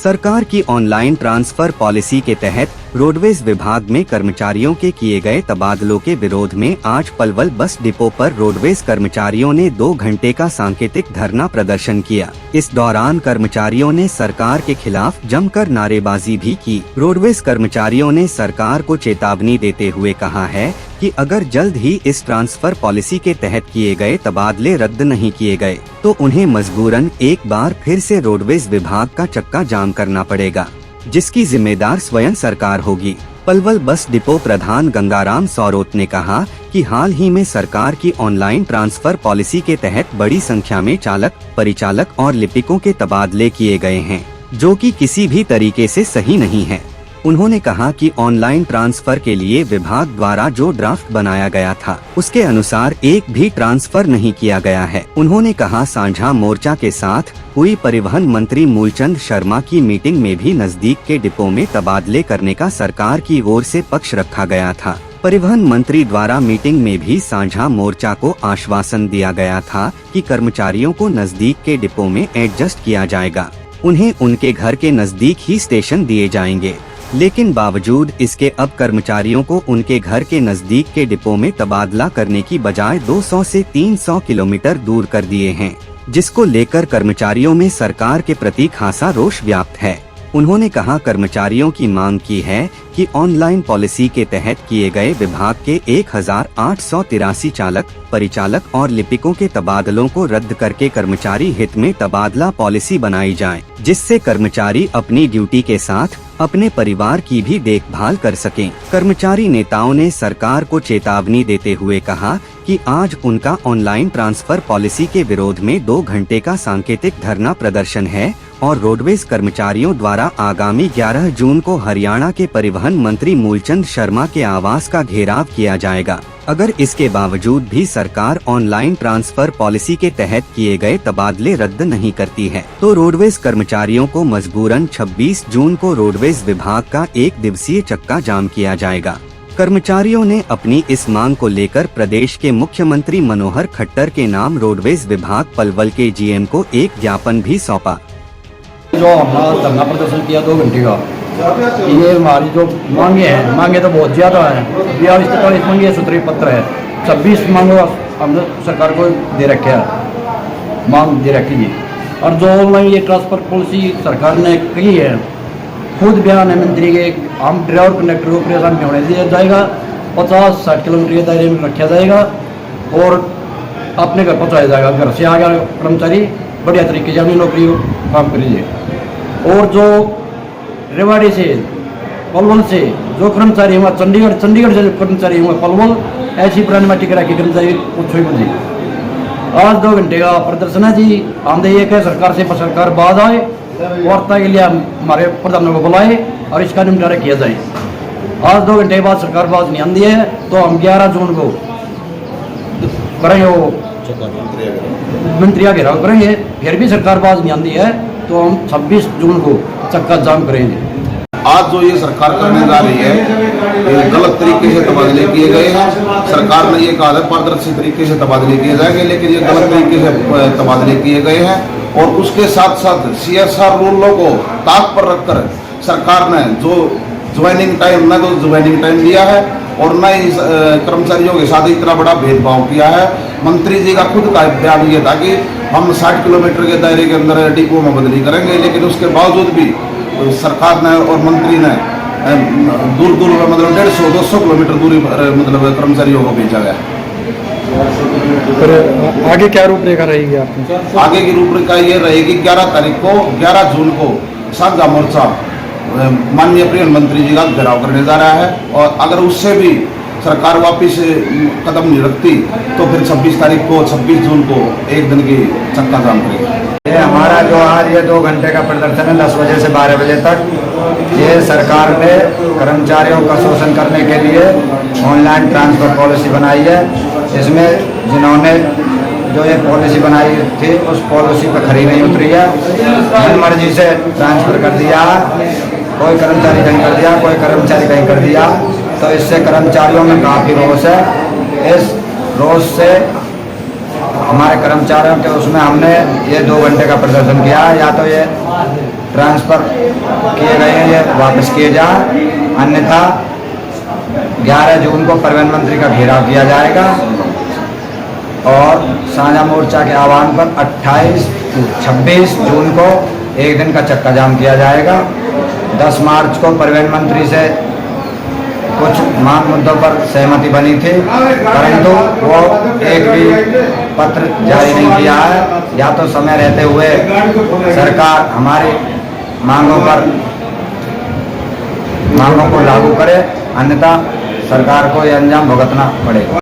सरकार की online transfer policy के तहत रोडवेज विभाग में कर्मचारियों के किए गए तबादलों के विरोध में आज पलवल बस डिपो पर रोडवेज कर्मचारियों ने 2 घंटे का सांकेतिक धरना प्रदर्शन किया। इस दौरान कर्मचारियों ने सरकार के खिलाफ जमकर नारेबाजी भी की। रोडवेज कर्मचारियों ने सरकार को चेतावनी देते हुए कहा है कि अगर जल्द ही इस ट्रांसफर पॉलिसी के तहत किए गए तबादले रद्द नहीं किए गए तो उन्हें मजबूरन एक बार फिर से रोडवेज विभाग का चक्का जाम करना पड़ेगा, जिसकी जिम्मेदार स्वयं सरकार होगी। पलवल बस डिपो प्रधान गंगाराम सौरोत ने कहा कि हाल ही में सरकार की ऑनलाइन ट्रांसफर पॉलिसी के तहत बड़ी संख्या में चालक, परिचालक और लिपिकों के तबादले किए गए हैं, जो कि किसी भी तरीके से सही नहीं है। उन्होंने कहा कि ऑनलाइन ट्रांसफर के लिए विभाग द्वारा जो ड्राफ्ट बनाया गया था उसके अनुसार एक भी ट्रांसफर नहीं किया गया है। उन्होंने कहा साझा मोर्चा के साथ हुई परिवहन मंत्री मूलचंद शर्मा की मीटिंग में भी नजदीक के डिपो में तबादले करने का सरकार की ओर से पक्ष रखा गया था। परिवहन मंत्री द्वारा मीटिंग में भी साझा मोर्चा को आश्वासन दिया गया था कि कर्मचारियों को नजदीक के डिपो में एडजस्ट किया जाएगा, उन्हें उनके घर के नजदीक ही स्टेशन दिए जाएंगे। लेकिन बावजूद इसके अब कर्मचारियों को उनके घर के नजदीक के डिपो में तबादला करने की बजाय 200 से 300 किलोमीटर दूर कर दिए हैं, जिसको लेकर कर्मचारियों में सरकार के प्रति खासा रोष व्याप्त है। उन्होंने कहा कर्मचारियों की मांग की है कि ऑनलाइन पॉलिसी के तहत किए गए विभाग के 1883 चालक, परिचालक और लिपिकों के तबादलों को रद्द करके कर्मचारी हित में तबादला पॉलिसी बनाई जाए, जिससे कर्मचारी अपनी ड्यूटी के साथ अपने परिवार की भी देखभाल कर सकें। कर्मचारी नेताओं ने सरकार को चेतावनी देते हुए कहा कि आज उनका ऑनलाइन ट्रांसफर पॉलिसी के विरोध में 2 घंटे का सांकेतिक धरना प्रदर्शन है और रोडवेज कर्मचारियों द्वारा आगामी 11 जून को हरियाणा के परिवहन मंत्री मूलचंद शर्मा के आवास का घेराव किया जाएगा। अगर इसके बावजूद भी सरकार ऑनलाइन ट्रांसफर पॉलिसी के तहत किए गए तबादले रद्द नहीं करती है तो रोडवेज कर्मचारियों को मजबूरन 26 जून को रोडवेज विभाग का 1 दिवसीय चक्का जाम किया जाएगा। कर्मचारियों ने अपनी इस मांग को लेकर प्रदेश के मुख्यमंत्री मनोहर खट्टर के नाम रोडवेज विभाग पलवल के जीएम को एक ज्ञापन भी सौंपा। जो हमारा धरना प्रदर्शन किया 2 घंटे का, ये हमारी जो मांगे तो बहुत ज़्यादा है। 42-43 मांगे सूत्री पत्र है, 26 मांगो हमने सरकार को दे रखे है, मांग दे रखी जी। और जो ऑनलाइन ये ट्रांसफर पॉलिसी सरकार ने की है, खुद बयान है मंत्री के, हम ड्राइवर कंडक्टर को परेशान नहीं होने दिया जाएगा, 50-60 किलोमीटर के दायरे में रखा जाएगा और अपने घर पहुँचाया जाएगा। घर से आ गया कर्मचारी बढ़िया तरीके से अपनी नौकरी काम करिए। और जो रेवाड़ी से, पलवल से जो कर्मचारी हुआ, चंडीगढ़ से जो कर्मचारी हुआ पलवल, ऐसी पुरानी माटी करा के कर्मचारी पूछो मुझे। आज 2 घंटे का प्रदर्शन है जी। हम ये कहे सरकार से सरकार बाद आए, वार्ता के लिए हमारे प्रधान को बुलाए और इसका निपटारा किया जाए। आज 2 घंटे बाद सरकार बात नहीं आती है तो हम 11 जून को करेंगे, वो मंत्री घेराव करेंगे। फिर भी सरकार बात नहीं आती है तो हम 26 जून को चक्का जाम करेंगे। आज जो ये सरकार करने जा रही है, ये गलत तरीके से तबादले किए गए हैं। सरकार ने ये कहा था पारदर्शी तरीके से तबादले किए जाएंगे, लेकिन ये गलत तरीके से तबादले किए गए हैं। और उसके साथ साथ CSR रूलों को ताक पर रखकर सरकार ने जो ज्वाइनिंग टाइम न तो ज्वाइनिंग टाइम दिया है और न ही कर्मचारियों के साथ इतना बड़ा भेदभाव किया है। मंत्री जी का खुद का बयान ये था कि हम 60 किलोमीटर के दायरे के अंदर डिपो में बदली करेंगे, लेकिन उसके बावजूद भी सरकार ने और मंत्री ने दूर दूर मतलब 150-200 किलोमीटर दूरी मतलब कर्मचारियों को भेजा गया। पर आगे क्या रूपरेखा रहेगी आपकी? आगे की रूपरेखा ये रहेगी 11 जून को साझा मोर्चा माननीय परिवहन मंत्री जी का घेराव करने जा रहा है। और अगर उससे भी सरकार वापिस कदम नहीं रखती तो फिर 26 जून को 1 दिन की चक्का जाम करेगी। ये हमारा जो आज ये 2 घंटे का प्रदर्शन है 10 बजे से 12 बजे तक, ये सरकार ने कर्मचारियों का शोषण करने के लिए ऑनलाइन ट्रांसफर पॉलिसी बनाई है। इसमें जिन्होंने जो ये पॉलिसी बनाई थी उस पॉलिसी पर खरी नहीं उतरी है, मन मर्जी से ट्रांसफर कर दिया। कोई कर्मचारी कहीं कर दिया, कोई कर्मचारी कहीं कर दिया, तो इससे कर्मचारियों में काफ़ी रोष है। इस रोष से हमारे कर्मचारियों के उसमें हमने ये 2 घंटे का प्रदर्शन किया। या तो ये ट्रांसफ़र किए गए हैं ये वापस किए जाए, अन्यथा 11 जून को परिवहन मंत्री का घेराव किया जाएगा और साझा मोर्चा के आह्वान पर 26 जून को एक दिन का चक्का जाम किया जाएगा। 10 मार्च को परिवहन मंत्री से कुछ मांग मुद्दों पर सहमति बनी थी, परंतु वो एक भी पत्र जारी नहीं किया है। या तो समय रहते हुए सरकार हमारी मांगों को लागू करे, अन्यथा सरकार को ये अंजाम भुगतना पड़ेगा।